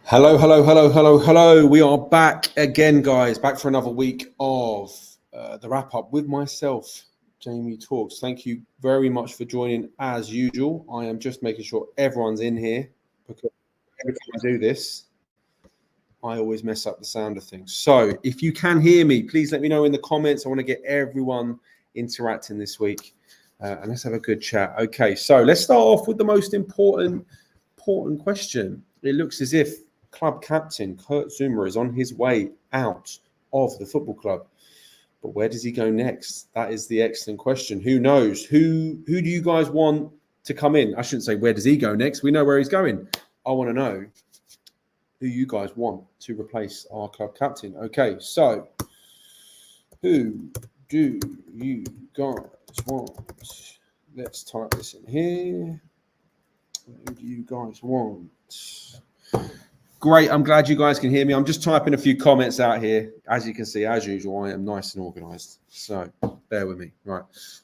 Hello, hello, hello, hello, hello. We are back again, guys. Back for another week of the wrap up with myself, Jamie Talks. Thank you very much for joining as usual. I am just making sure everyone's in here because every time I do this, I always mess up the sound of things. So if you can hear me, please let me know in the comments. I want to get everyone interacting this week. And let's have a good chat. Okay, so let's start off with the most important question. It looks as if club captain Kurt Zouma is on his way out of the football club. But where does he go next? That is the excellent question. Who knows? Who do you guys want to come in? I shouldn't say where does he go next. We know where he's going. I want to know who you guys want to replace our club captain. Okay, so who do you guys want? Let's type this in here. Who do you guys want? Great. I'm glad you guys can hear me. I'm just typing a few comments out here. As you can see, as usual, I am nice and organized. So bear with me. Right.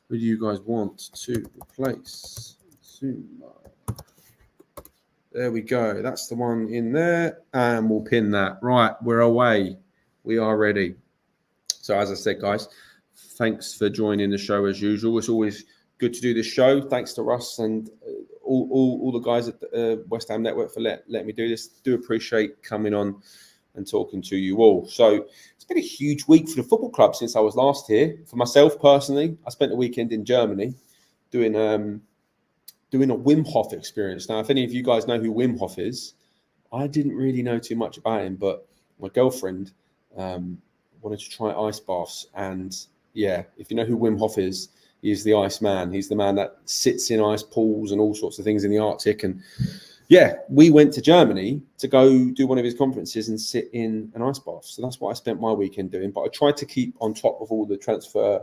Who do you guys want to replace Zouma? There we go. That's the one in there. And we'll pin that. Right. We're away. We are ready. So as I said, guys, thanks for joining the show as usual. It's always good to do this show. Thanks to Russ and all the guys at the West Ham Network for letting me do this. Do appreciate coming on and talking to you all. So it's been a huge week for the football club since I was last here. For myself personally, I spent the weekend in Germany doing a Wim Hof experience. Now, if any of you guys know who Wim Hof is, I didn't really know too much about him, but my girlfriend wanted to try ice baths. And yeah, if you know who Wim Hof is, he's the ice man. He's the man that sits in ice pools and all sorts of things in the Arctic. And yeah, we went to Germany to go do one of his conferences and sit in an ice bath. So that's what I spent my weekend doing. But I tried to keep on top of all the transfer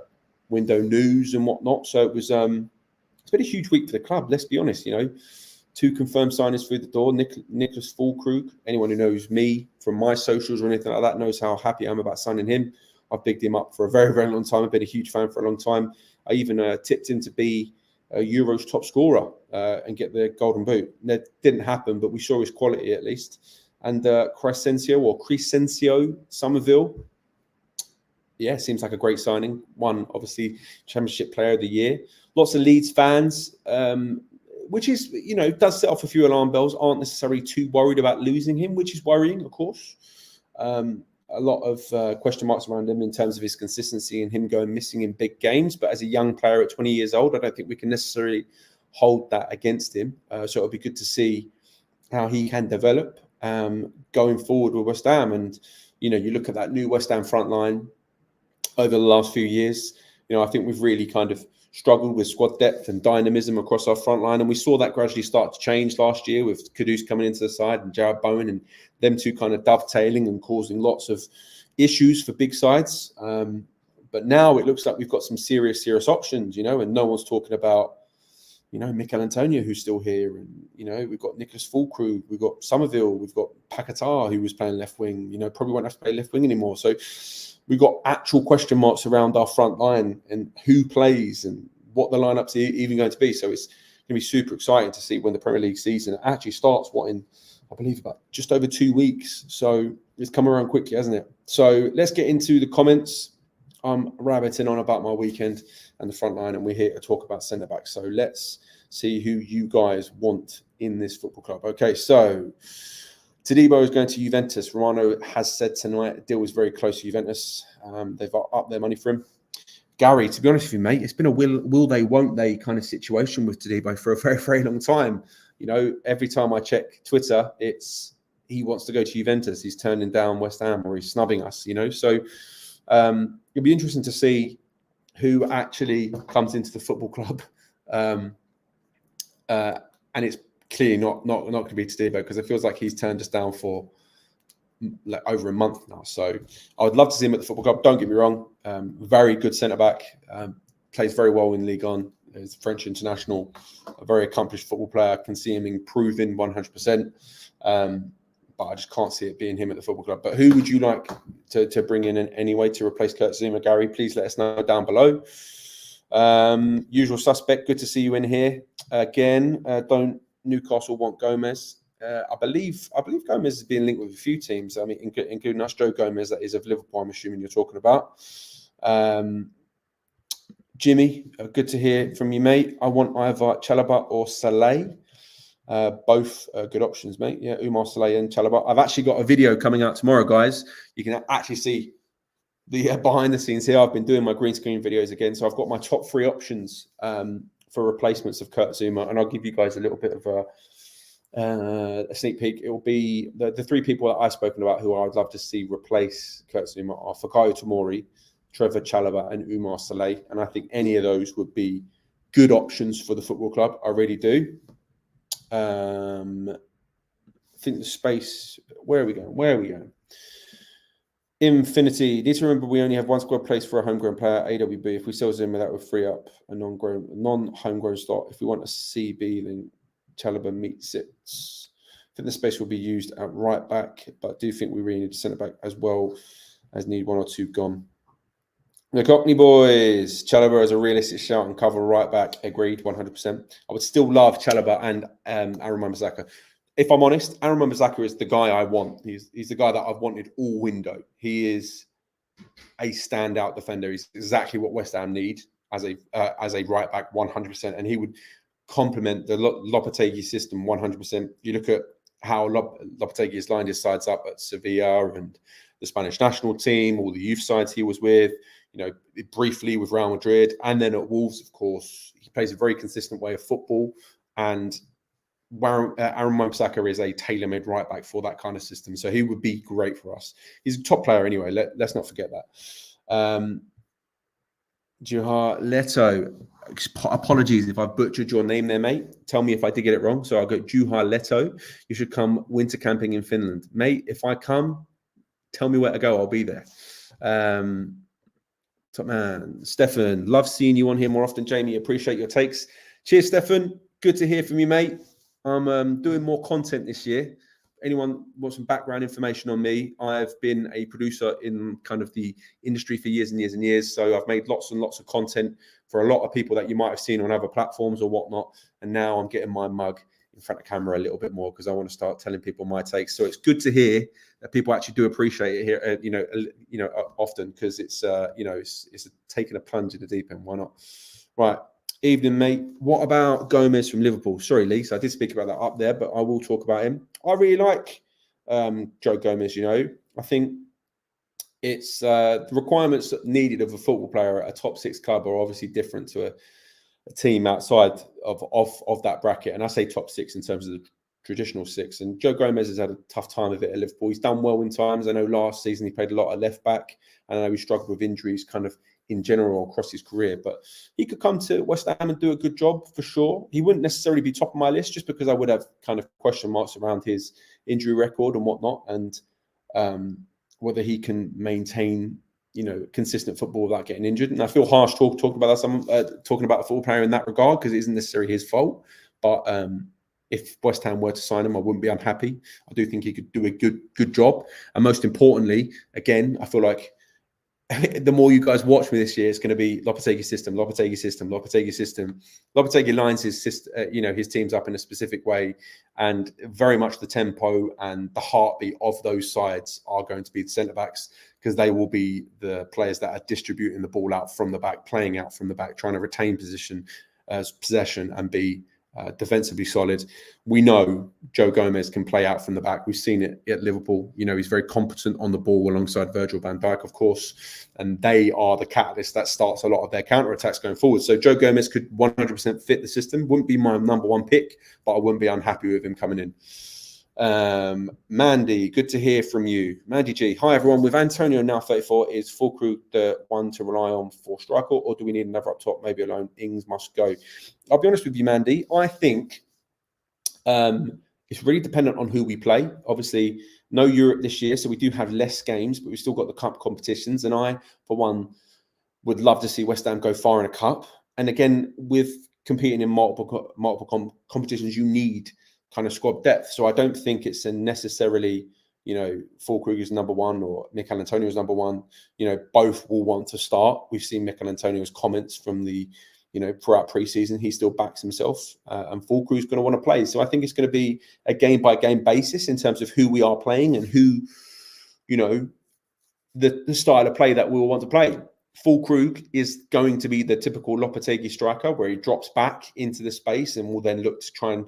window news and whatnot. So it was it's been a huge week for the club. Let's be honest, 2 confirmed signings through the door. Nicholas Füllkrug. Anyone who knows me from my socials or anything like that knows how happy I am about signing him. I've bigged him up for a very, very long time. I've been a huge fan for a long time. I even tipped him to be a Euros top scorer and get the golden boot. That didn't happen, but we saw his quality at least. And Crescencio Somerville, yeah, seems like a great signing. One, obviously, Championship Player of the Year. Lots of Leeds fans, which is, does set off a few alarm bells, aren't necessarily too worried about losing him, which is worrying, of course. A lot of question marks around him in terms of his consistency and him going missing in big games. But as a young player at 20 years old, I don't think we can necessarily hold that against him. So it'll be good to see how he can develop going forward with West Ham. And, you look at that new West Ham front line over the last few years, I think we've really kind of struggled with squad depth and dynamism across our front line. And we saw that gradually start to change last year with Kudus coming into the side and Jared Bowen and them two kind of dovetailing and causing lots of issues for big sides. But now it looks like we've got some serious options, and no one's talking about, Mikel Antonio, who's still here. And, we've got Nicholas Füllkrug, we've got Somerville, we've got Paquetá, who was playing left wing, probably won't have to play left wing anymore. So we've got actual question marks around our front line and who plays and what the lineup's even going to be. So it's going to be super exciting to see when the Premier League season actually starts, in, I believe, about just over 2 weeks. So it's come around quickly, hasn't it? So let's get into the comments. I'm rabbiting on about my weekend and the front line, and we're here to talk about centre-backs. So let's see who you guys want in this football club. Okay, so Todibo is going to Juventus. Romano has said tonight the deal was very close to Juventus. They've upped their money for him. Gary, to be honest with you, mate, it's been a will they, won't they kind of situation with Todibo for a very, very long time. Every time I check Twitter, it's he wants to go to Juventus. He's turning down West Ham or he's snubbing us, So it'll be interesting to see who actually comes into the football club. And it's clearly not going to be Todibo because it feels like he's turned us down for like over a month now. So I would love to see him at the football club. Don't get me wrong. Very good centre-back. Plays very well in Ligue 1. He's a French international, a very accomplished football player. I can see him improving 100%. But I just can't see it being him at the football club. But who would you like to bring in anyway to replace Kurt Zouma? Gary, please let us know down below. Usual suspect. Good to see you in here again. Don't Newcastle want Gomez? I believe Gomez has been linked with a few teams. I mean, including us. Joe Gomez, that is of Liverpool, I'm assuming you're talking about. Jimmy, good to hear from you, mate. I want either Chalobah or Saleh. Both good options, mate. Yeah, Umar Saleh and Chalobah. I've actually got a video coming out tomorrow, guys. You can actually see the behind the scenes here. I've been doing my green screen videos again. So I've got my top 3 options for replacements of Kurt Zouma. And I'll give you guys a little bit of a sneak peek. It will be the 3 people that I've spoken about who I'd love to see replace Kurt Zouma are Fikayo Tomori, Trevor Chalobah and Umar Saleh. And I think any of those would be good options for the football club. I really do. I think the space, where are we going? Infinity. Need to remember we only have one squad place for a homegrown player, AWB. If we sell Zimmer, that would free up a non-homegrown slot. If we want a CB, then Chalobah meets it. I think the space will be used at right back, but I do think we really need a centre back as well as need 1 or 2 gone. The Cockney boys, Chalobah is a realistic shout and cover right back. Agreed, 100%. I would still love Chalobah and Aaron Wan-Bissaka. If I'm honest, Aaron Wan-Bissaka is the guy I want. He's the guy that I've wanted all window. He is a standout defender. He's exactly what West Ham need as a right back, 100%. And he would complement the Lopetegui system 100%. You look at how Lopetegui has lined his sides up at Sevilla and the Spanish national team, all the youth sides he was with, briefly with Real Madrid, and then at Wolves, of course. He plays a very consistent way of football, and Aaron Wan-Bissaka is a tailor-made right back for that kind of system. So he would be great for us. He's a top player anyway. Let's not forget that. Juha Leto. Apologies if I butchered your name there, mate. Tell me if I did get it wrong. So I'll go Juha Leto. You should come winter camping in Finland. Mate, if I come, tell me where to go. I'll be there. Top man. Stefan, love seeing you on here more often, Jamie. Appreciate your takes. Cheers, Stefan. Good to hear from you, mate. I'm doing more content this year. Anyone wants some background information on me? I've been a producer in kind of the industry for years and years and years. So I've made lots and lots of content for a lot of people that you might have seen on other platforms or whatnot. And now I'm getting my mug in front of camera a little bit more because I want to start telling people my takes. So it's good to hear that people actually do appreciate it here, often, because it's taking a plunge in the deep end. Why not? Right. Evening, mate. What about Gomez from Liverpool? Sorry, Lee. So I did speak about that up there, but I will talk about him. I really like Joe Gomez. I think it's the requirements needed of a football player at a top 6 club are obviously different to a team outside of that bracket. And I say top 6 in terms of the traditional 6. And Joe Gomez has had a tough time of it at Liverpool. He's done well in times. I know last season he played a lot at left back, and I know he struggled with injuries kind of in general across his career, but he could come to West Ham and do a good job for sure. He wouldn't necessarily be top of my list just because I would have kind of question marks around his injury record and whatnot, and whether he can maintain, consistent football without getting injured. And I feel harsh talking about a football player in that regard because it isn't necessarily his fault. But if West Ham were to sign him, I wouldn't be unhappy. I do think he could do a good job. And most importantly, again, I feel like the more you guys watch me this year, it's going to be Lopetegui system. Lopetegui lines his teams up in a specific way, and very much the tempo and the heartbeat of those sides are going to be the centre backs, because they will be the players that are distributing the ball out from the back, playing out from the back, trying to retain possession and be defensively solid. We know Joe Gomez can play out from the back. We've seen it at Liverpool. He's very competent on the ball alongside Virgil van Dijk, of course, and they are the catalyst that starts a lot of their counter-attacks going forward. So Joe Gomez could 100% fit the system. Wouldn't be my number 1 pick, but I wouldn't be unhappy with him coming in. Mandy, good to hear from you. Mandy G, hi everyone. With Antonio now 34, is Fulkrug the one to rely on for striker, or do we need another up top? Maybe alone. Ings must go. I'll be honest with you, Mandy. I think it's really dependent on who we play. Obviously, no Europe this year, so we do have less games, but we've still got the cup competitions. And I, for one, would love to see West Ham go far in a cup. And again, with competing in multiple competitions, you need kind of squad depth. So I don't think it's a necessarily, Fulkrug is number 1 or Mikel Antonio is number 1. Both will want to start. We've seen Mikel Antonio's comments from the throughout pre-season, he still backs himself, and Fulcrew's going to want to play. So I think it's going to be a game-by-game basis in terms of who we are playing and who, the style of play that we will want to play. Fulcrew is going to be the typical Lopetegui striker where he drops back into the space and will then look to try and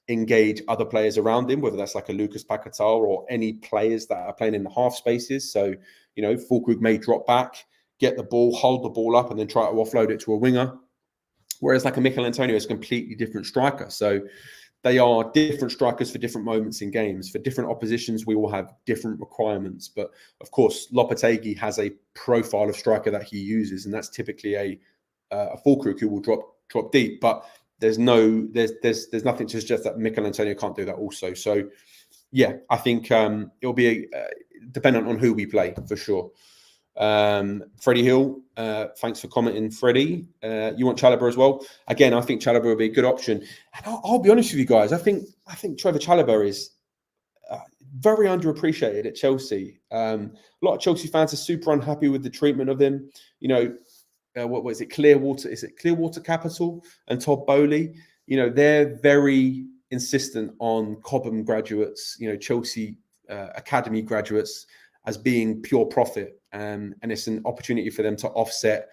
engage other players around him, whether that's like a Lucas Paquetá or any players that are playing in the half spaces. So, Fulcrew may drop back, get the ball, hold the ball up, and then try to offload it to a winger. Whereas like a Mikel Antonio is a completely different striker. So they are different strikers for different moments in games. For different oppositions, we will have different requirements. But of course, Lopetegui has a profile of striker that he uses, and that's typically a Fulcrew who will drop deep. But there's nothing to suggest that Mikel Antonio can't do that also. So yeah, I think it'll be dependent on who we play for sure. Freddie Hill, thanks for commenting, Freddie. You want Chalobah as well? Again, I think Chalobah will be a good option. And I'll be honest with you guys. I think Trevor Chalobah is very underappreciated at Chelsea. A lot of Chelsea fans are super unhappy with the treatment of him. What was it? Clearwater? Is it Clearwater Capital and Todd Bowley? They're very insistent on Cobham graduates, Chelsea academy graduates, as being pure profit. And it's an opportunity for them to offset,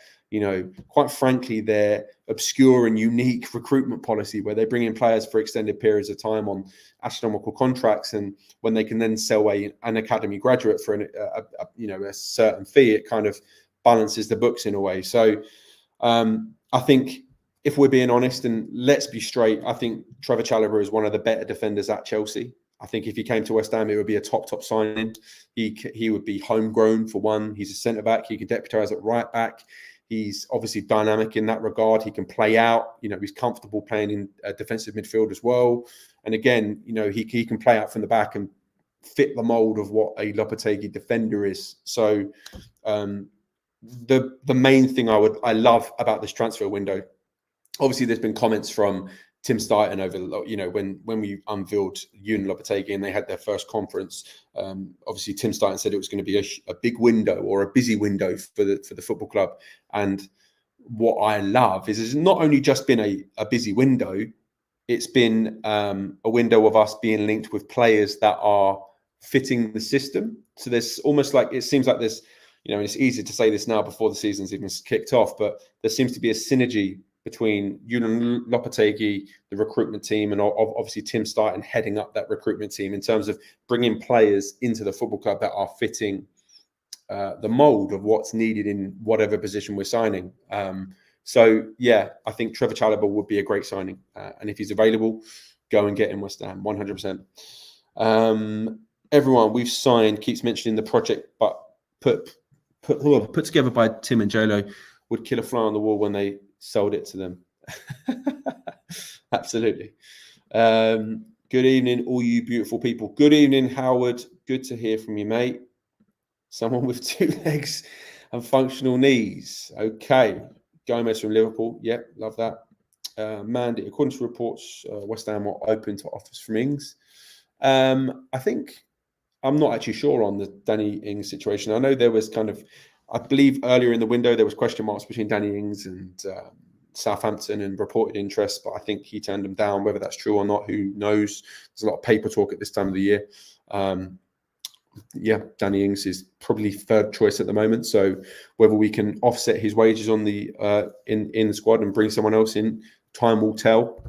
quite frankly, their obscure and unique recruitment policy where they bring in players for extended periods of time on astronomical contracts. And when they can then sell an academy graduate for a certain fee, it kind of balances the books in a way. So I think if we're being honest, and let's be straight, I think Trevor Chalobah is one of the better defenders at Chelsea. I think if he came to West Ham, it would be a top signing. He would be homegrown for one. He's a centre back. He can deputise at right back. He's obviously dynamic in that regard. He can play out. He's comfortable playing in defensive midfield as well. And again, he can play out from the back and fit the mould of what a Lopetegui defender is. So the main thing I love about this transfer window, obviously, there's been comments from Tim Steidten over, when we unveiled Yoon Lopetegui and they had their first conference. Obviously, Tim Steidten said it was going to be a big window or a busy window for the football club. And what I love is it's not only just been a busy window, it's been a window of us being linked with players that are fitting the system. So there's almost like, it seems like there's, and it's easy to say this now before the season's even kicked off, but there seems to be a synergy between Yoon Lopetegui, the recruitment team, and obviously Tim Steidten heading up that recruitment team in terms of bringing players into the football club that are fitting the mould of what's needed in whatever position we're signing. So, yeah, I think Trevor Chalobah would be a great signing. And if he's available, go and get him, West Ham, 100%. Everyone we've signed keeps mentioning the project, but put together by Tim and Jolo would kill a fly on the wall when they sold it to them. Absolutely. Good evening, all you beautiful people. Good evening, Howard. Good to hear from you, mate. Someone with 2 legs and functional knees. Okay. Gomez from Liverpool. Yep, love that. Mandy, according to reports, West Ham are open to offers from Ings. I think I'm not actually sure on the Danny Ings situation. I know there was I believe earlier in the window, there was question marks between Danny Ings and Southampton and reported interest, but I think he turned them down. Whether that's true or not, who knows? There's a lot of paper talk at this time of the year. Danny Ings is probably third choice at the moment. So whether we can offset his wages on the in the squad and bring someone else in, time will tell.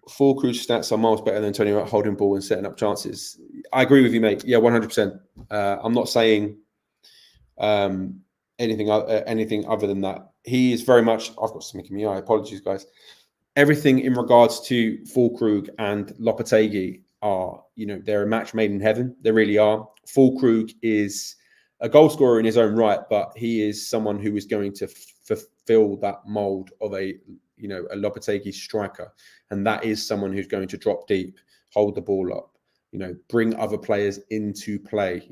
Fulcrew stats are miles better than Antonio at holding ball and setting up chances. I agree with you, mate. Yeah, 100%. I'm not saying anything other than that. He is very much. I've got something in my eye. Apologies, guys. Everything in regards to Fulcrew and Lopetegui are, they're a match made in heaven. They really are. Fulcrew is a goal scorer in his own right, but he is someone who is going to fulfill that mold of a Lopetegui striker. And that is someone who's going to drop deep, hold the ball up, bring other players into play,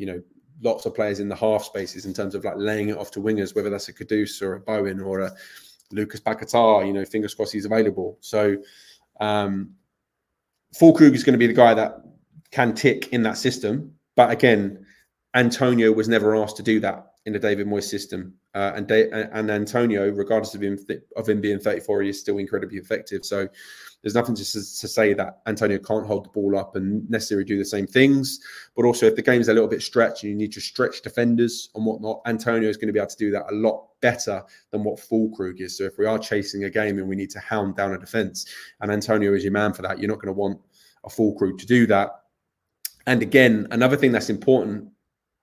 lots of players in the half spaces in terms of like laying it off to wingers, whether that's a Kudus or a Bowen or a Lucas Paquetá, fingers crossed he's available. So Fulcrew is going to be the guy that can tick in that system. But again, Antonio was never asked to do that. in the David Moyes system. And Antonio, regardless of him being 34, he is still incredibly effective. So there's nothing to say that Antonio can't hold the ball up and necessarily do the same things. But also, if the game's a little bit stretched and you need to stretch defenders and whatnot, Antonio is going to be able to do that a lot better than what Füllkrug is. So if we are chasing a game and we need to hound down a defence, and Antonio is your man for that, you're not going to want a Füllkrug to do that. And again, another thing that's important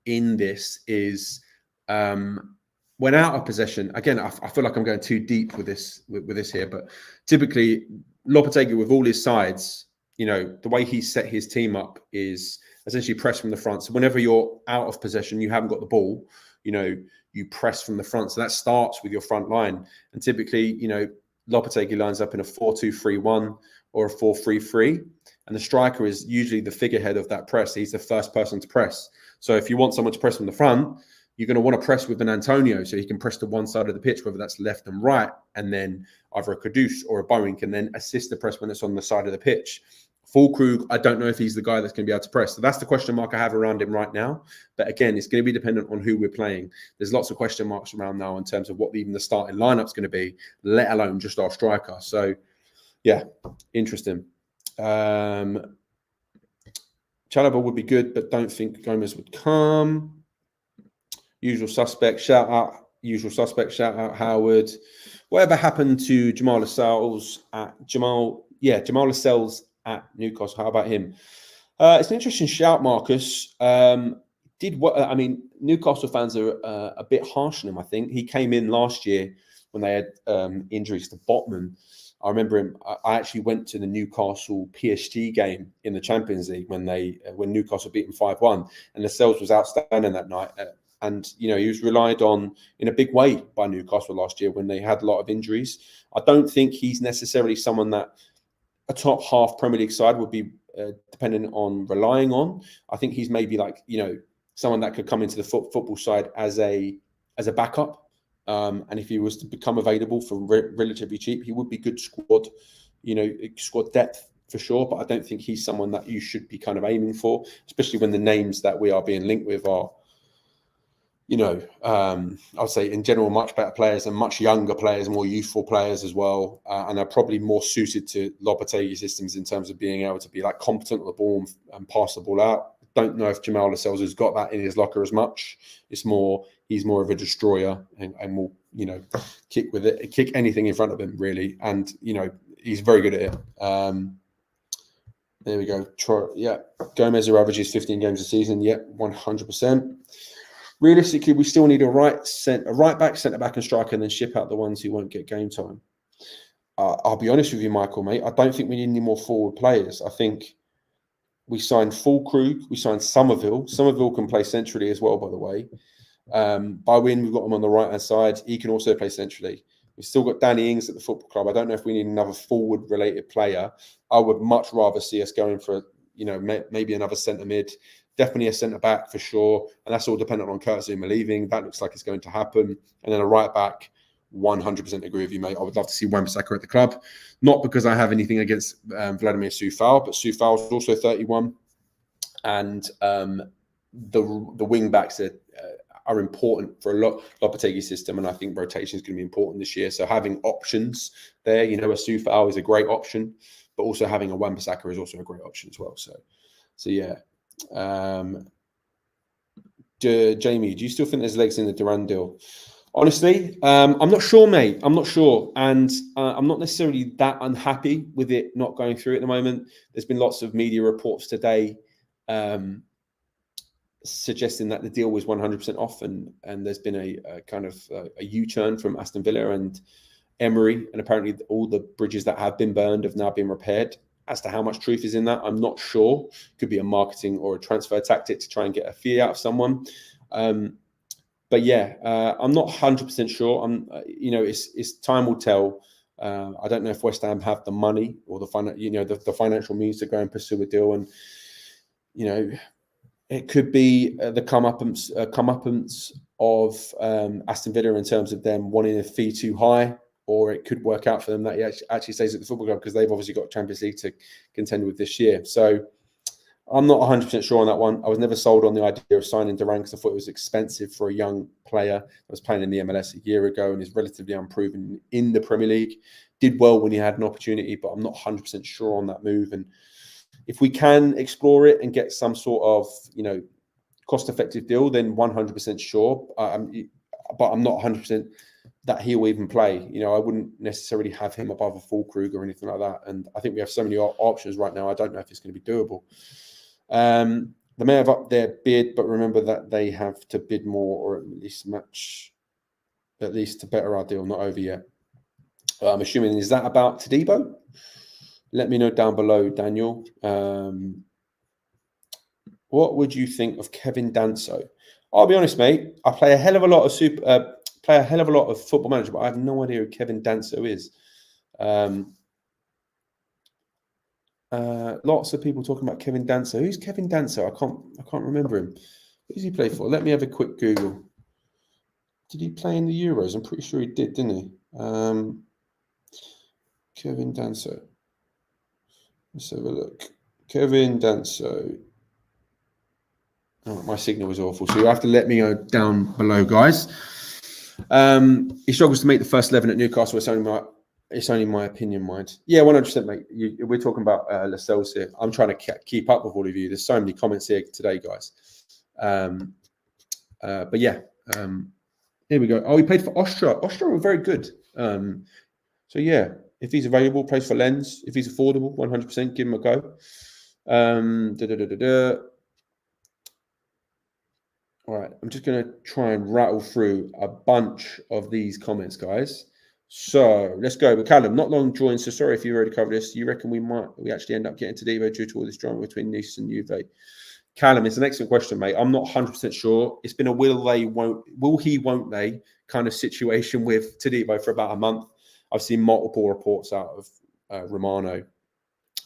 in this is when out of possession. Again, I feel like I'm going too deep with this here, but typically Lopetegui, with all his sides, the way he set his team up is essentially press from the front. So whenever you're out of possession, you haven't got the ball, you press from the front. So that starts with your front line. And typically, Lopetegui lines up in a 4-2-3-1 or a 4-3-3. And the striker is usually the figurehead of that press. He's the first person to press. So if you want someone to press from the front, you're going to want to press with an Antonio so he can press to one side of the pitch, whether that's left and right, and then either a Kudus or a Bowen can then assist the press when it's on the side of the pitch. Füllkrug, I don't know if he's the guy that's going to be able to press. So that's the question mark I have around him right now. But again, it's going to be dependent on who we're playing. There's lots of question marks around now in terms of what even the starting lineup's going to be, let alone just our striker. So, yeah, interesting. Chalobah would be good, but don't think Gomez would come. Usual suspect, shout out Howard. Whatever happened to Jamal Lascelles at Newcastle? How about him? It's an interesting shout, Marcus. Newcastle fans are a bit harsh on him, I think. He came in last year when they had injuries to Botman. I remember him. I actually went to the Newcastle PSG game in the Champions League when Newcastle beat them 5-1, and Lascelles was outstanding that night. And, he was relied on in a big way by Newcastle last year when they had a lot of injuries. I don't think he's necessarily someone that a top half Premier League side would be dependent on relying on. I think he's maybe someone that could come into the football side as a backup. And if he was to become available for relatively cheap, he would be good squad depth for sure. But I don't think he's someone that you should be kind of aiming for, especially when the names that we are being linked with are, I would say in general, much better players and much younger players, more youthful players as well. And are probably more suited to Lopetegui systems in terms of being able to be competent on the ball and pass the ball out. Don't know if Jamal Lascelles has got that in his locker as much. He's more of a destroyer and will, kick anything in front of him really. And, he's very good at it. There we go. Gomez, who averages 15 games a season. 100%. Realistically, we still need a right back, centre back, and striker, and then ship out the ones who won't get game time. I'll be honest with you, Michael, mate. I don't think we need any more forward players. I think we signed Füllkrug, we signed Somerville. Somerville can play centrally as well, by the way. Bowen, we've got him on the right-hand side. He can also play centrally. We've still got Danny Ings at the football club. I don't know if we need another forward-related player. I would much rather see us going for, maybe another centre mid. Definitely a centre-back for sure. And that's all dependent on Kurt Zouma leaving. That looks like it's going to happen. And then a right-back, 100% agree with you, mate. I would love to see Wan-Bissaka at the club. Not because I have anything against Vladimir Soufal, but Soufal is also 31. And the wing-backs are important for a Lopetegui system. And I think rotation is going to be important this year. So having options there, a Soufal is a great option. But also having a Wan-Bissaka is also a great option as well. So yeah. Jamie, do you still think there's legs in the Duran deal? Honestly, I'm not sure, mate. I'm not sure. And I'm not necessarily that unhappy with it not going through at the moment. There's been lots of media reports today suggesting that the deal was 100% off and there's been a kind of a U-turn from Aston Villa and Emery. And apparently all the bridges that have been burned have now been repaired. As to how much truth is in that, I'm not sure. Could be a marketing or a transfer tactic to try and get a fee out of someone. But yeah, I'm not 100% sure. It's time will tell. I don't know if West Ham have the money or the financial means to go and pursue a deal, and it could be the comeuppance of Aston Villa in terms of them wanting a fee too high. Or it could work out for them that he actually stays at the football club because they've obviously got Champions League to contend with this year. So I'm not 100% sure on that one. I was never sold on the idea of signing Duran because I thought it was expensive for a young player that was playing in the MLS a year ago and is relatively unproven in the Premier League. Did well when he had an opportunity, but I'm not 100% sure on that move. And if we can explore it and get some sort of, cost-effective deal, then 100% sure. But I'm not 100% that he'll even play. I wouldn't necessarily have him above a Füllkrug or anything like that. And I think we have so many options right now. I don't know if it's going to be doable. They may have upped their bid, but remember that they have to bid more or at least match, at least to better our deal. Not over yet. I'm assuming, is that about Todibo? Let me know down below, Daniel. What would you think of Kevin Danso? I'll be honest, mate. I play a hell of a lot of Football Manager, but I have no idea who Kevin Danso is. Lots of people talking about Kevin Danso. Who's Kevin Danso? I can't remember him. Who does he play for? Let me have a quick Google. Did he play in the Euros? I'm pretty sure he did, didn't he? Kevin Danso. Let's have a look. Kevin Danso. Oh, my signal was awful, so you have to let me know down below, guys. He struggles to make the first 11 at Newcastle. It's only my opinion, mind. Yeah, 100%, mate. We're talking about Lascelles here. I'm trying to keep up with all of you. There's so many comments here today, guys. But yeah, here we go. Oh, he played for Austria. Austria were very good. So yeah, if he's available, plays for Lens. If he's affordable, 100%, give him a go. All right, I'm just going to try and rattle through a bunch of these comments, guys. So let's go. But Callum, not long joined, so sorry if you already covered this. You reckon we actually end up getting Todibo due to all this drama between Nice and Juve? Callum, it's an excellent question, mate. I'm not 100% sure. It's been a will he, won't they kind of situation with Todibo for about a month. I've seen multiple reports out of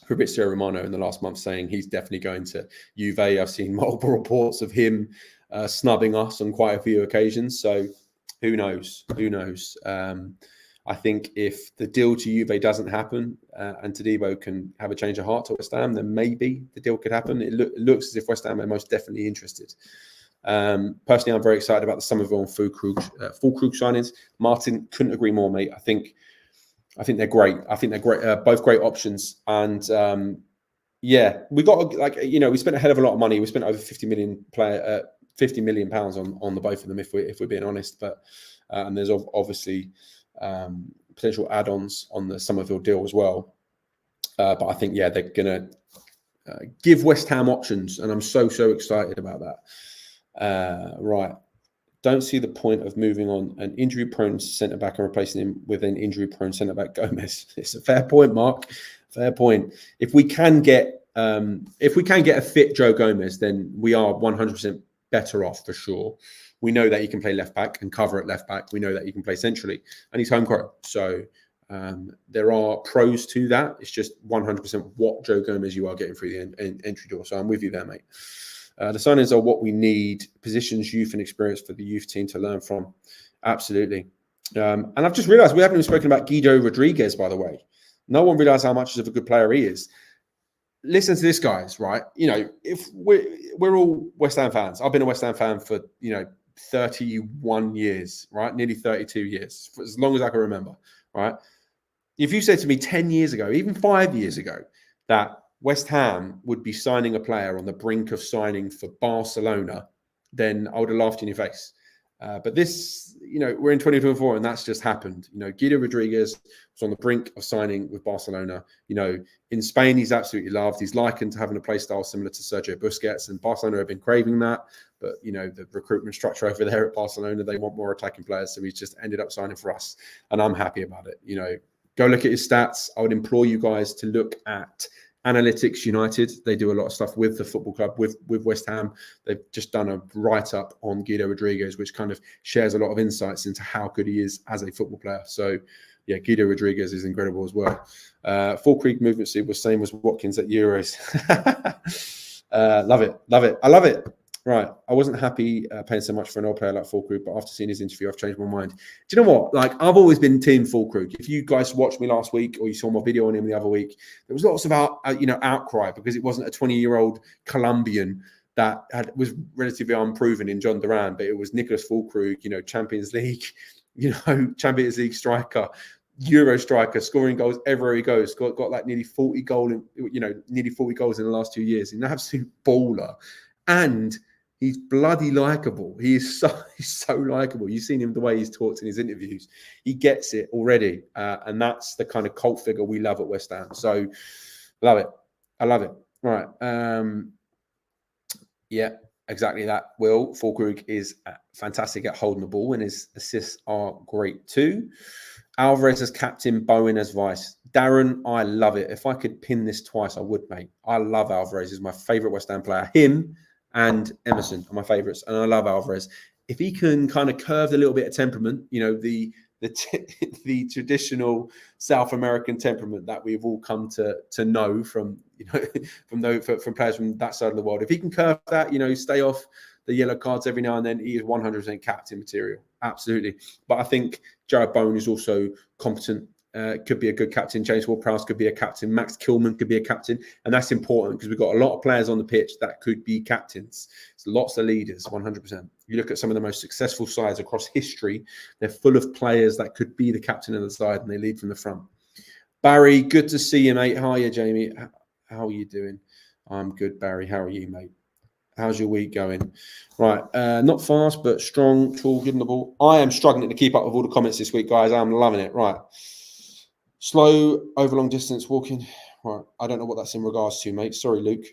Fabrizio Romano in the last month saying he's definitely going to Juve. I've seen multiple reports of him snubbing us on quite a few occasions. So who knows? Who knows? I think if the deal to Juve doesn't happen and Todibo can have a change of heart to West Ham, then maybe the deal could happen. It looks as if West Ham are most definitely interested. Personally, I'm very excited about the Somerville and Füllkrug signings. Martin, couldn't agree more, mate. I think they're great. I think they're great, both great options. And yeah, we got we spent a hell of a lot of money. We spent over 50 million pounds on the both of them, if we're being honest. But and there's obviously potential add-ons on the Somerville deal as well. But I think they're gonna give West Ham options, and I'm so excited about that. Right. Don't see the point of moving on an injury-prone centre-back and replacing him with an injury-prone centre-back Gomez. It's a fair point, Mark. Fair point. If we can get a fit Joe Gomez, then we are 100% better off for sure. We know that he can play left-back and cover at left-back. We know that he can play centrally, and he's homegrown. So there are pros to that. It's just 100% what Joe Gomez you are getting through the entry door. So I'm with you there, mate. The signings are what we need, positions, youth and experience for the youth team to learn from. Absolutely. And I've just realised we haven't even spoken about Guido Rodriguez, by the way. No one realised how much of a good player he is. Listen to this, guys, right? If we're all West Ham fans. I've been a West Ham fan for, 31 years, right? Nearly 32 years, for as long as I can remember, right? If you said to me 10 years ago, even 5 years ago, that West Ham would be signing a player on the brink of signing for Barcelona, then I would have laughed in your face. But this, we're in 2024 and that's just happened. Guido Rodriguez was on the brink of signing with Barcelona. In Spain, he's absolutely loved. He's likened to having a play style similar to Sergio Busquets, and Barcelona have been craving that. But, the recruitment structure over there at Barcelona, they want more attacking players. So he's just ended up signing for us. And I'm happy about it. Go look at his stats. I would implore you guys to look at Analytics United. They do a lot of stuff with the football club, with West Ham. They've just done a write-up on Guido Rodriguez, which kind of shares a lot of insights into how good he is as a football player. So, yeah, Guido Rodriguez is incredible as well. Füllkrug movement was same as Watkins at Euros. Love it. I love it. Right. I wasn't happy paying so much for an old player like Fulkrug, but after seeing his interview, I've changed my mind. Do you know what? Like, I've always been team Fulkrug. If you guys watched me last week or you saw my video on him the other week, there was lots of outcry because it wasn't a 20-year-old Colombian that was relatively unproven in John Duran, but it was Nicholas Fulkrug, Champions League, Champions League striker, Euro striker, scoring goals everywhere he goes. Got like nearly 40 goals in the last 2 years. He's an absolute baller. And he's bloody likable. He's so likable. You've seen him the way he's talked in his interviews. He gets it already, and that's the kind of cult figure we love at West Ham. So, love it. I love it. Right. Yeah, exactly that. Will Fulkrug is fantastic at holding the ball, and his assists are great too. Alvarez as captain, Bowen as vice. Darren, I love it. If I could pin this twice, I would, mate. I love Alvarez. He's my favourite West Ham player. Him and Emerson are my favourites, and I love Alvarez. If he can kind of curve a little bit of temperament, the traditional South American temperament that we've all come to know from from players from that side of the world. If he can curve that, stay off the yellow cards every now and then, he is 100% captain material. Absolutely. But I think Jared Bowen is also competent. Could be a good captain. James Ward-Prowse could be a captain. Max Kilman could be a captain. And that's important because we've got a lot of players on the pitch that could be captains. It's lots of leaders, 100%. You look at some of the most successful sides across history, they're full of players that could be the captain of the side and they lead from the front. Barry, good to see you, mate. How are you, Jamie? How are you doing? I'm good, Barry. How are you, mate? How's your week going? Right, not fast, but strong, tall, good in the ball. I am struggling to keep up with all the comments this week, guys. I'm loving it. Right. Slow over long distance walking. Right. I don't know what that's in regards to, mate. Sorry, Luke.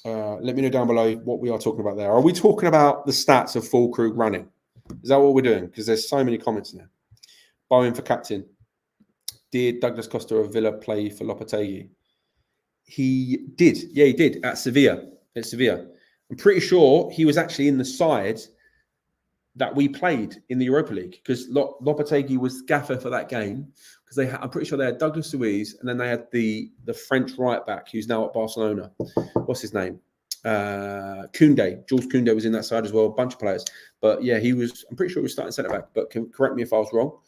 Let me know down below what we are talking about there. Are we talking about the stats of Fulkrug running? Is that what we're doing? Because there's so many comments in there. Bowen for captain. Did Douglas Costa of Villa play for Lopetegui? He did. Yeah, he did at Sevilla. I'm pretty sure he was actually in the side that we played in the Europa League because Lopetegui was gaffer for that game because I'm pretty sure they had Douglas Luiz and then they had the French right back who's now at Barcelona. What's his name? Koundé. Jules Koundé was in that side as well. A bunch of players. But yeah, I'm pretty sure he was starting centre back, but correct me if I was wrong.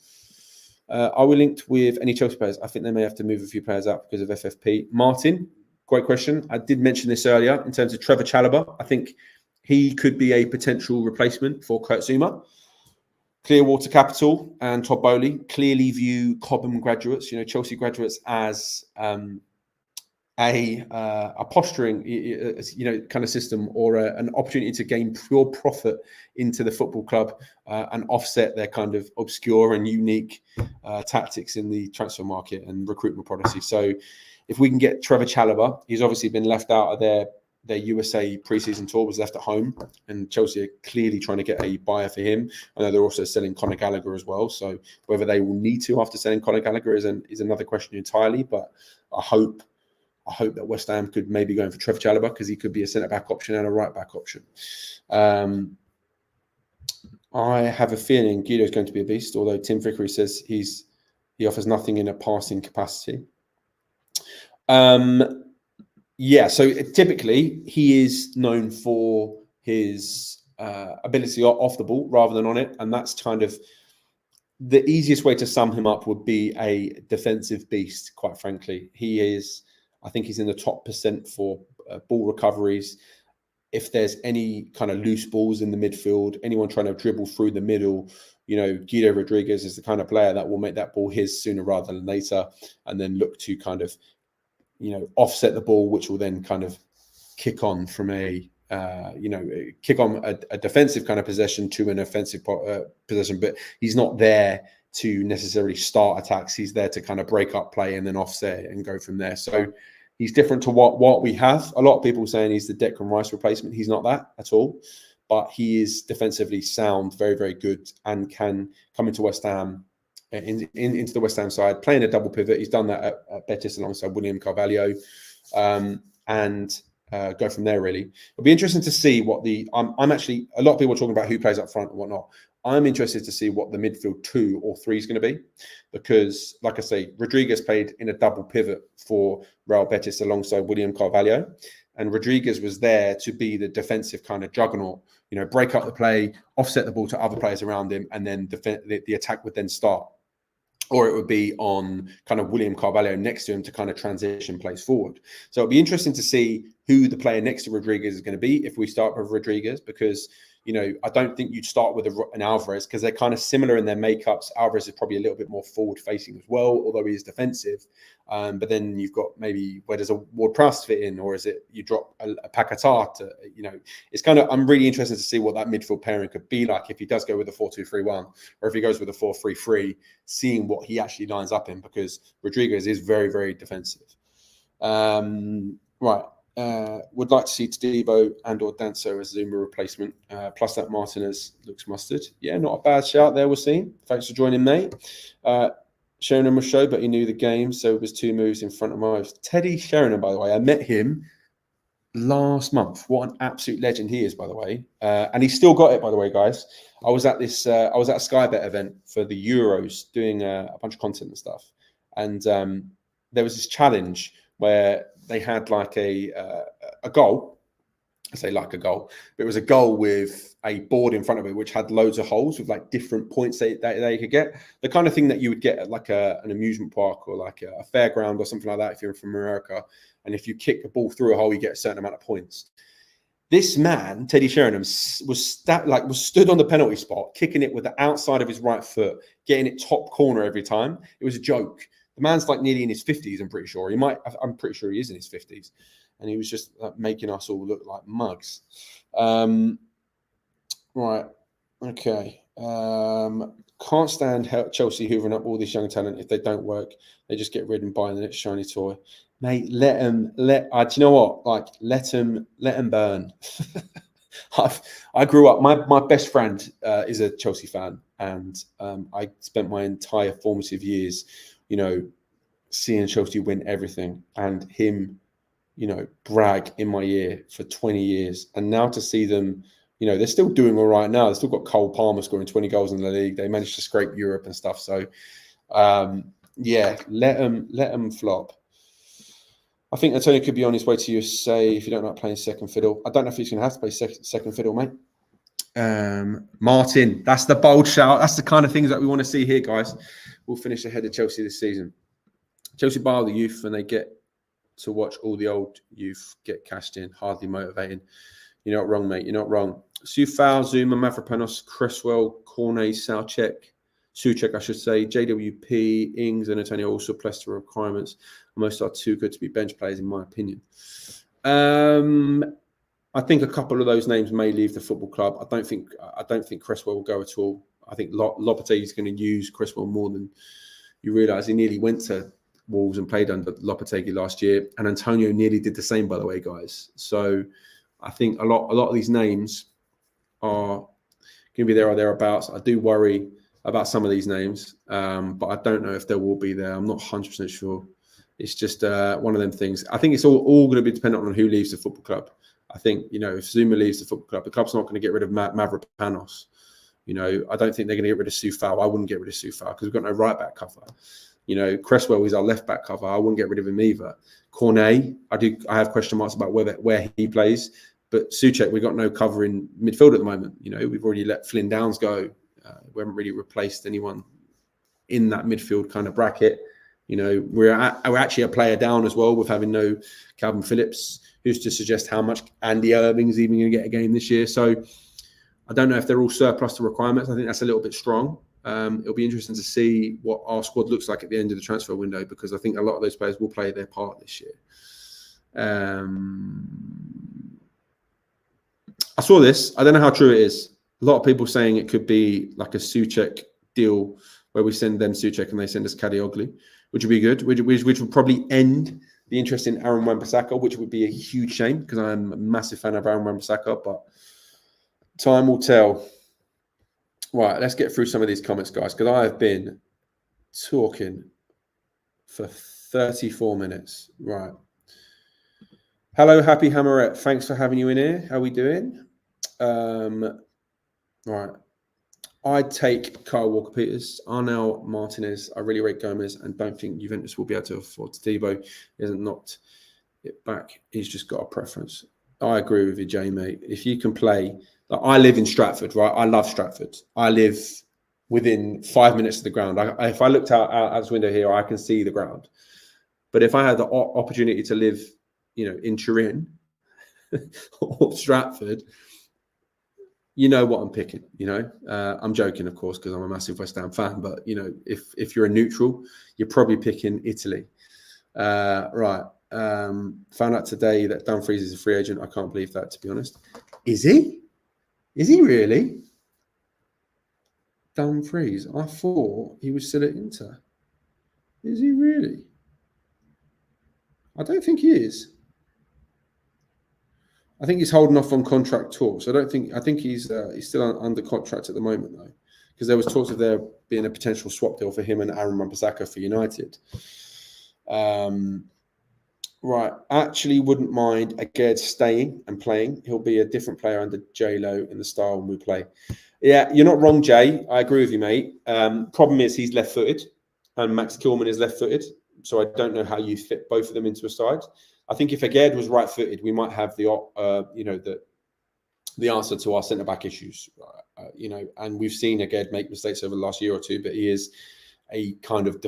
Are we linked with any Chelsea players? I think they may have to move a few players out because of FFP. Martin, great question. I did mention this earlier in terms of Trevor Chalobah. I think he could be a potential replacement for Kurt Zouma. Clearwater Capital and Todd Bowley clearly view Cobham graduates, Chelsea graduates, as a posturing, kind of system or an opportunity to gain pure profit into the football club and offset their kind of obscure and unique tactics in the transfer market and recruitment policy. So if we can get Trevor Chalobah, he's obviously been left out of their USA preseason tour, was left at home, and Chelsea are clearly trying to get a buyer for him. I know they're also selling Conor Gallagher as well. So whether they will need to after selling Conor Gallagher is another question entirely. But I hope that West Ham could maybe go in for Trevor Chalobah because he could be a centre-back option and a right-back option. I have a feeling Guido's going to be a beast, although Tim Vickery says he offers nothing in a passing capacity. Yeah, so typically he is known for his ability off the ball rather than on it, and that's kind of the easiest way to sum him up would be a defensive beast, quite frankly. I think he's in the top % for ball recoveries. If there's any kind of loose balls in the midfield, anyone trying to dribble through the middle, Guido Rodriguez is the kind of player that will make that ball his sooner rather than later and then look to kind of, offset the ball, which will then kind of kick on from a defensive kind of possession to an offensive possession. But he's not there to necessarily start attacks. He's there to kind of break up play and then offset and go from there. So he's different to what we have. A lot of people saying he's the Declan Rice replacement. He's not that at all. But he is defensively sound, very, very good, and can come into West Ham, into the West Ham side, playing a double pivot. He's done that at Betis alongside William Carvalho, and go from there, really. It'll be interesting to see what I'm actually, a lot of people are talking about who plays up front and whatnot. I'm interested to see what the midfield 2 or 3 is going to be, because, like I say, Rodriguez played in a double pivot for Real Betis alongside William Carvalho, and Rodriguez was there to be the defensive kind of juggernaut, break up the play, offset the ball to other players around him, and then the attack would then start. Or it would be on kind of William Carvalho next to him to kind of transition plays forward. So it'll be interesting to see who the player next to Rodriguez is going to be if we start with Rodriguez, because, I don't think you'd start with an Alvarez, because they're kind of similar in their makeups. Alvarez is probably a little bit more forward facing as well, although he is defensive. But then you've got maybe, where does a Ward-Prowse fit in, or is it you drop a Paquetá to, it's kind of, I'm really interested to see what that midfield pairing could be like if he does go with a 4-2-3-1, or if he goes with a 4-3-3, seeing what he actually lines up in, because Rodriguez is very, very defensive. Right. Would like to see Todibo and or Danso as Zouma replacement. Plus that Martinez looks mustard. Yeah, not a bad shout there, Wasim. Thanks for joining, mate. Sheringham was show, but he knew the game, so it was 2 moves in front of most. Teddy Sheringham, by the way, I met him last month. What an absolute legend he is, by the way. And he's still got it, by the way, guys. I was at this. I was at a Sky Bet event for the Euros, doing a bunch of content and stuff. And there was this challenge where they had like a goal. I say like a goal, but it was a goal with a board in front of it which had loads of holes with like different points they could get. The kind of thing that you would get at like an amusement park or like a fairground or something like that if you're from America. And if you kick the ball through a hole, you get a certain amount of points. This man, Teddy Sheringham, was stood on the penalty spot, kicking it with the outside of his right foot, getting it top corner every time. It was a joke. The man's like nearly in his 50s, I'm pretty sure. I'm pretty sure he is in his 50s. And he was just making us all look like mugs. Right. Okay. Can't stand Chelsea hoovering up all this young talent. If they don't work, they just get rid and buy the next shiny toy. Mate, do you know what? Like, let them burn. I grew up, my best friend is a Chelsea fan. And I spent my entire formative years, seeing Chelsea win everything, and him, brag in my ear for 20 years. And now to see them, they're still doing all right now. They've still got Cole Palmer scoring 20 goals in the league. They managed to scrape Europe and stuff. So, yeah, let them flop. I think Antonio could be on his way to USA if you don't like playing second fiddle. I don't know if he's going to have to play second fiddle, mate. Martin, that's the bold shout. That's the kind of things that we want to see here, guys. We'll finish ahead of Chelsea this season. Chelsea buy all the youth and they get to watch all the old youth get cashed in. Hardly motivating. You're not wrong, mate. You're not wrong. Sufal, Zouma, Mavropanos, Cresswell, Cornet, Souček, I should say, JWP, Ings, and Antonio also plus the requirements. Most are too good to be bench players, in my opinion. I think a couple of those names may leave the football club. I don't think Cresswell will go at all. I think Lopetegui is going to use Cresswell more than you realise. He nearly went to Wolves and played under Lopetegui last year, and Antonio nearly did the same, by the way, guys. So I think a lot of these names are going to be there or thereabouts. I do worry about some of these names, but I don't know if they will be there. I'm not 100% sure. It's just one of them things. I think it's all going to be dependent on who leaves the football club. I think, if Zouma leaves the football club, the club's not going to get rid of Mavropanos. I don't think they're going to get rid of Sufal. I wouldn't get rid of Sufal because we've got no right back cover. Cresswell is our left back cover. I wouldn't get rid of him either. Cornet, I have question marks about where he plays. But Souček, we've got no cover in midfield at the moment. We've already let Flynn Downs go. We haven't really replaced anyone in that midfield kind of bracket. We're actually a player down as well with having no Calvin Phillips, who's to suggest how much Andy Irving's even going to get a game this year. So I don't know if they're all surplus to requirements. I think that's a little bit strong. It'll be interesting to see what our squad looks like at the end of the transfer window, because I think a lot of those players will play their part this year. I saw this. I don't know how true it is. A lot of people saying it could be like a Souček deal where we send them Souček and they send us Kadioglu, which would be good, which would probably end the interest in Aaron Wan-Bissaka, which would be a huge shame because I'm a massive fan of Aaron Wan-Bissaka, but time will tell. Right, let's get through some of these comments, guys, because I have been talking for 34 minutes. Right. Hello, Happy Hammerette. Thanks for having you in here. How are we doing? Right. I'd take Kyle Walker-Peters, Arnel Martinez. I really rate Gomez and don't think Juventus will be able to afford Tadibo. He hasn't knocked it back. He's just got a preference. I agree with you, Jay, mate. If you can play, like, I live in Stratford, right? I love Stratford. I live within 5 minutes of the ground. If I looked out this window here, I can see the ground. But if I had the opportunity to live, in Turin or Stratford, you know what I'm picking. I'm joking, of course, because I'm a massive West Ham fan. But if you're a neutral, you're probably picking Italy. Right. Found out today that Dumfries is a free agent. I can't believe that, to be honest. Is he? Is he really? Dumfries. I thought he was still at Inter. Is he really? I don't think he is. I think he's holding off on contract talks. I think he's still under contract at the moment, though, because there was talks of there being a potential swap deal for him and Aaron Wan-Bissaka for United. Right. Actually, wouldn't mind Aged staying and playing. He'll be a different player under J-Lo in the style when we play. Yeah, you're not wrong, Jay. I agree with you, mate. Problem is he's left-footed and Max Kilman is left-footed. So I don't know how you fit both of them into a side. I think if Aged was right-footed, we might have the answer to our centre-back issues. And we've seen Aged make mistakes over the last year or two, but he is a kind of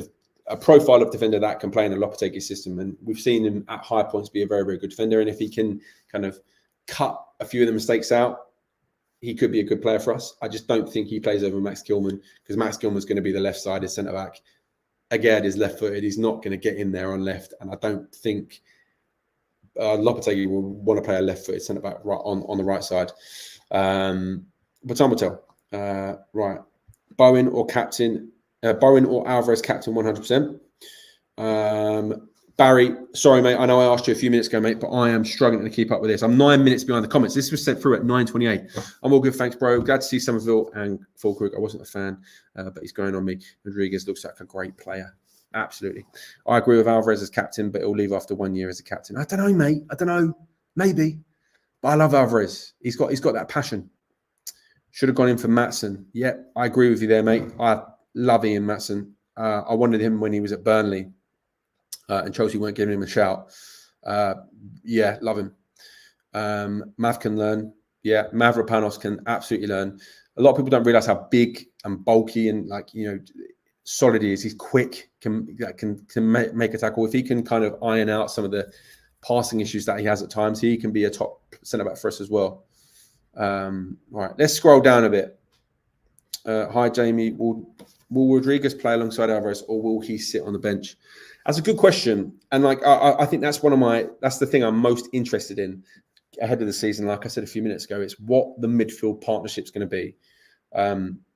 a profile of defender that can play in a Lopetegui system. And we've seen him at high points be a very, very good defender. And if he can kind of cut a few of the mistakes out, he could be a good player for us. I just don't think he plays over Max Kilman, because Max Kilman's going to be the left-sided centre-back. Aged is left-footed. He's not going to get in there on left. And I don't think Lopetegui will want to play a left-footed centre-back right on the right side. But time will tell. Right. Bowen or Alvarez captain 100%. Barry, sorry, mate. I know I asked you a few minutes ago, mate, but I am struggling to keep up with this. I'm 9 minutes behind the comments. This was sent through at 9:28. I'm all good, thanks, bro. Glad to see Somerville and Fulkrug. I wasn't a fan, but he's going on me. Rodriguez looks like a great player. Absolutely. I agree with Alvarez as captain, but he'll leave after 1 year as a captain. I don't know, mate. I don't know. Maybe. But I love Alvarez. He's got that passion. Should have gone in for Maatsen. Yeah, I agree with you there, mate. I love Ian Maatsen. I wanted him when he was at Burnley, and Chelsea weren't giving him a shout. Yeah, love him. Mav can learn. Yeah, Mavropanos can absolutely learn. A lot of people don't realise how big and bulky and solid he is. He's quick, can make a tackle. If he can kind of iron out some of the passing issues that he has at times, he can be a top centre-back for us as well. Right, let's scroll down a bit. Hi, Jamie. Will Rodriguez play alongside Alvarez, or will he sit on the bench? That's a good question. And I think that's that's the thing I'm most interested in ahead of the season. Like I said a few minutes ago, it's what the midfield partnership's going to be.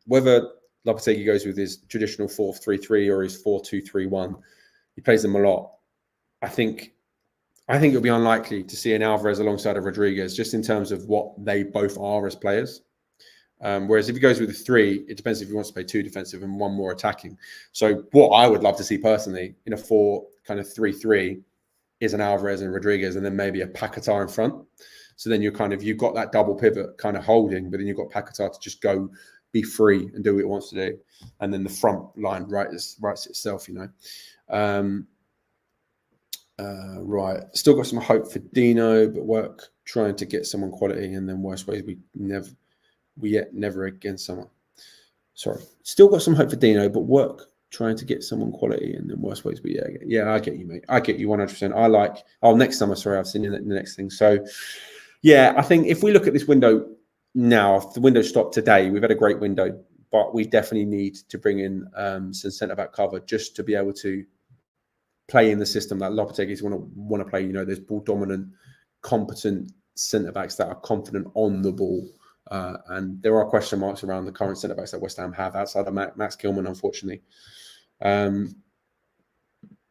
Whether Lopetegui goes with his traditional 4-3-3 or his 4-2-3-1, he plays them a lot. I think it'll be unlikely to see an Alvarez alongside of Rodriguez, just in terms of what they both are as players. Whereas if he goes with a 3, it depends if he wants to play 2 defensive and 1 more attacking. So what I would love to see personally in a 4-3-3 is an Alvarez and Rodriguez, and then maybe a Paquetá in front. So then you've got that double pivot kind of holding, but then you've got Paquetá to just go be free and do what it wants to do. And then the front line writes itself, Right. Still got some hope for Dino, but work trying to get someone quality, and then worst ways we never again someone. Sorry. Still got some hope for Dino, but work trying to get someone quality, and then worst ways we I get you, mate. I get you 100%. Next summer, sorry, I've seen the next thing. So yeah, I think if we look at this window now, if the window stopped today, we've had a great window, but we definitely need to bring in some centre-back cover just to be able to play in the system that Lopetegui's want to play. There's ball-dominant, competent centre-backs that are confident on the ball. And there are question marks around the current centre-backs that West Ham have outside of Max Kilman, unfortunately.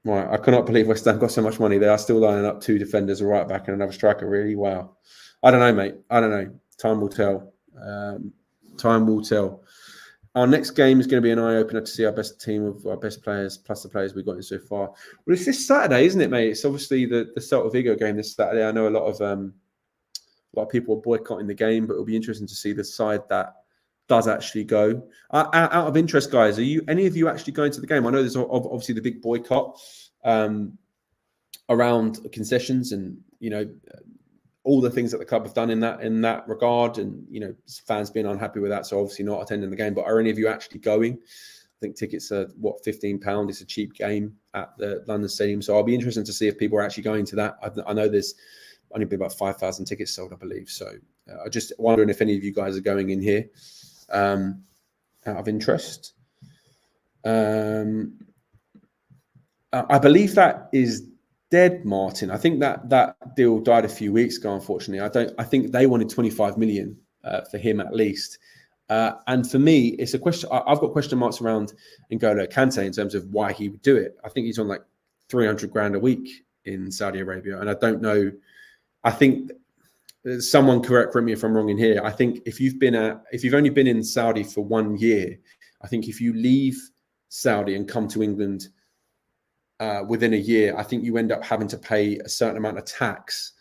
Right, I cannot believe West Ham got so much money. They are still lining up 2 defenders, a right back and another striker. Really? Wow. I don't know, mate. I don't know. Time will tell. Time will tell. Our next game is going to be an eye-opener to see our best team of our best players, plus the players we've got in so far. Well, it's this Saturday, isn't it, mate? It's obviously the Celta Vigo game this Saturday. I know a lot of people are boycotting the game, but it'll be interesting to see the side that does actually go. Out of interest, guys, are you any of you actually going to the game? I know there's obviously the big boycott around concessions and all the things that the club have done in that regard, and fans being unhappy with that, so obviously not attending the game. But are any of you actually going? I think tickets are £15. It's a cheap game at the London Stadium, so I'll be interested to see if people are actually going to that. I know there's only been about 5,000 tickets sold, I believe. So I'm just wondering if any of you guys are going in here out of interest. I believe that is dead, Martin. I think that deal died a few weeks ago, unfortunately. I think they wanted 25 million for him at least. And for me, it's a question. I've got question marks around N'Golo Kante in terms of why he would do it. I think he's on like 300 grand a week in Saudi Arabia, and I don't know. I think someone correct me if I'm wrong in here. I think if you've only been in Saudi for 1 year, I think if you leave Saudi and come to England within a year, I think you end up having to pay a certain amount of tax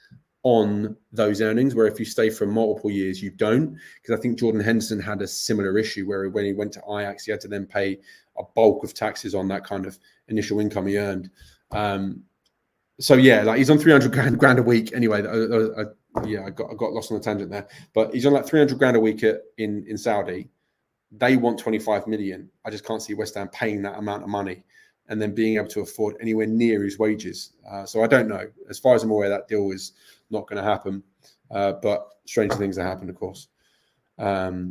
on those earnings, where if you stay for multiple years, you don't. Because I think Jordan Henderson had a similar issue where when he went to Ajax, he had to then pay a bulk of taxes on that kind of initial income he earned. So yeah, like he's on 300 grand a week anyway. I got lost on the tangent there, but he's on like 300 grand a week in Saudi. They want 25 million. I just can't see West Ham paying that amount of money and then being able to afford anywhere near his wages. So I don't know. As far as I'm aware, that deal is not going to happen. But strange things have happened, of course. Right.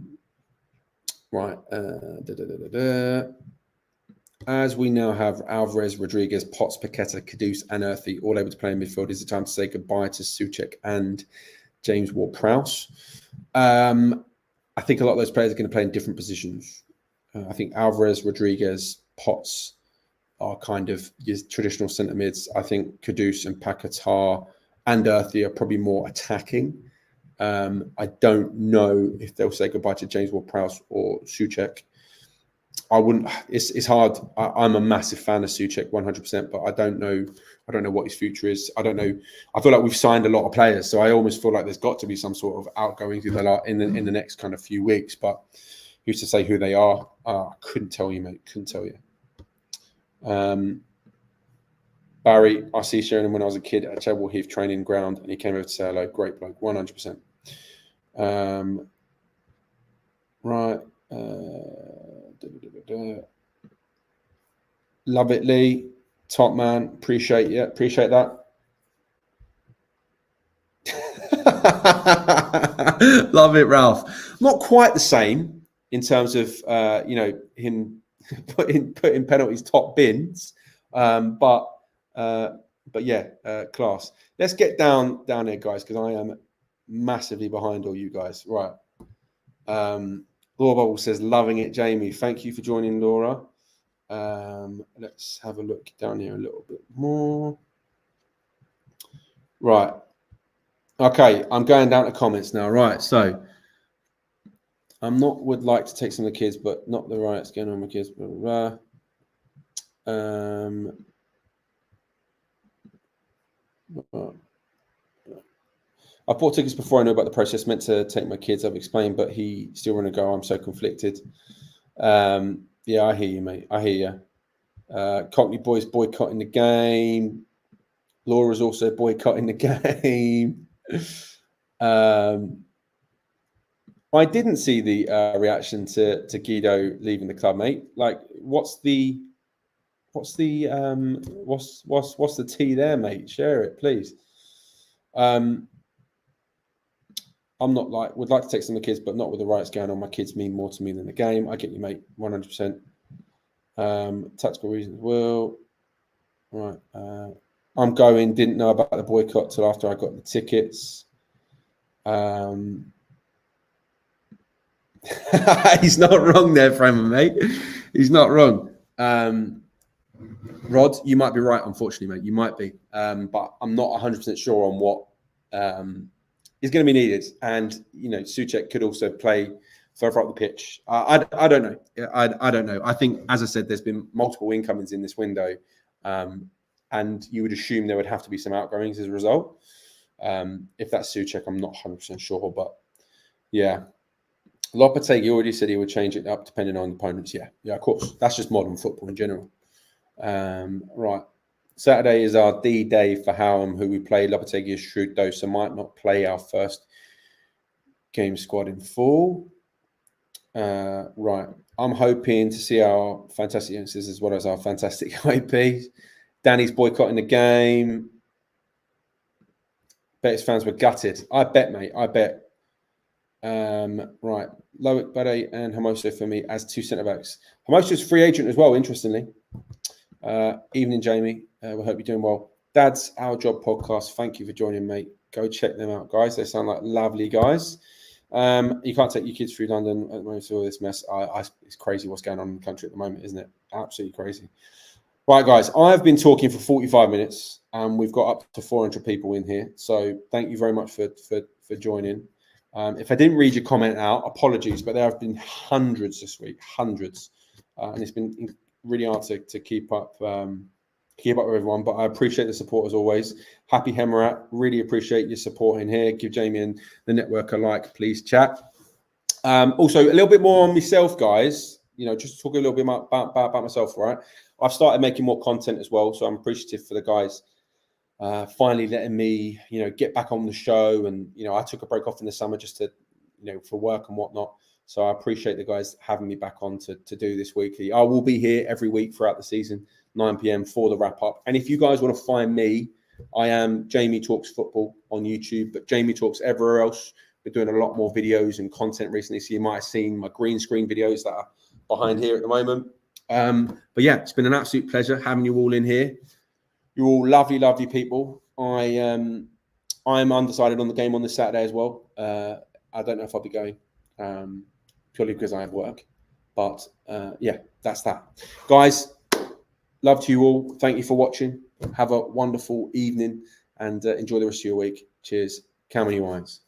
As we now have Alvarez, Rodriguez, Potts, Paqueta, Kudus, and Earthy all able to play in midfield, is it time to say goodbye to Souček and James Ward-Prowse? I think a lot of those players are going to play in different positions. I think Alvarez, Rodriguez, Potts are kind of your traditional centre mids. I think Kudus and Paqueta and Earthy are probably more attacking. I don't know if they'll say goodbye to James Ward-Prowse or Souček. I wouldn't. It's hard. I'm a massive fan of Souček, 100%, but I don't know what his future is. I don't know. I feel like we've signed a lot of players, so I almost feel like there's got to be some sort of outgoings in the next kind of few weeks. But who's to say who they are? I couldn't tell you, mate. Couldn't tell you. Barry, I see Sheringham when I was a kid at Chadwell Heath training ground, and he came over to say hello. Great bloke, 100%. Right. Love it, Lee. Top man. Appreciate that. Love it, Ralph. Not quite the same in terms of him putting penalties top bins, but yeah, class. Let's get down here, guys, because I am massively behind all you guys. Right. Laura Bubble says, loving it, Jamie. Thank you for joining, Laura. Let's have a look down here a little bit more. Right. Okay, I'm going down to comments now. Right, so would like to take some of the kids, but not the riots going on with kids. Blah, blah, blah. I bought tickets before I knew about the process. Meant to take my kids. I've explained, but he still want to go. I'm so conflicted. Yeah, I hear you, mate. I hear you. Cockney boys boycotting the game. Laura's also boycotting the game. I didn't see the reaction to Guido leaving the club, mate. Like, what's the tea there, mate? Share it, please. I'm not would like to take some of the kids, but not with the riots going on. My kids mean more to me than the game. I get you, mate, 100%. Tactical reasons. Well, right. I'm going. Didn't know about the boycott till after I got the tickets. He's not wrong there, Freeman, mate. He's not wrong. Rod, you might be right, unfortunately, mate. You might be. But I'm not 100% sure on what is going to be needed. And, Souček could also play further up the pitch. I don't know. I don't know. I think, as I said, there's been multiple incomings in this window. And you would assume there would have to be some outgoings as a result. If that's Souček, I'm not 100% sure. But, yeah. Lopetegui already said he would change it up depending on opponents. Yeah, of course. That's just modern football in general. Right. Saturday is our D-Day for Howham, who we play. Lopetegui is shrewd, though, so might not play our first game squad in full. Right. I'm hoping to see our fantastic youngsters as well as our fantastic IPs. Danny's boycotting the game. Betis fans were gutted. I bet, mate. I bet. Right. Loic Bade and Hermoso for me as 2 centre-backs. Hermoso's free agent as well, interestingly. Evening, Jamie. We hope you're doing well. Dad's Our Job podcast. Thank you for joining, mate. Go check them out, guys. They sound like lovely guys. You can't take your kids through London at the moment with all this mess. It's crazy what's going on in the country at the moment, isn't it? Absolutely crazy. Right, guys, I've been talking for 45 minutes and we've got up to 400 people in here. So thank you very much for joining. If I didn't read your comment out, apologies, but there have been hundreds this week, hundreds. And it's been really hard to keep up with everyone, but I appreciate the support as always. Happy Hemarat, really appreciate your support in here. Give Jamie and the network a like, please, chat. Also, a little bit more on myself, guys. Just to talk a little bit about myself, right? I've started making more content as well, so I'm appreciative for the guys finally letting me, get back on the show. And, I took a break off in the summer just to, for work and whatnot. So I appreciate the guys having me back on to do this weekly. I will be here every week throughout the season, 9 p.m. for the wrap up. And if you guys want to find me, I am Jamie Talks Football on YouTube, but Jamie Talks everywhere else. We're doing a lot more videos and content recently. So you might have seen my green screen videos that are behind here at the moment. But yeah, it's been an absolute pleasure having you all in here. You're all lovely, lovely people. I'm undecided on the game on this Saturday as well. I don't know if I'll be going. Purely because I have work. But yeah, that's that. Guys, love to you all. Thank you for watching. Have a wonderful evening and enjoy the rest of your week. Cheers. Camel Wines.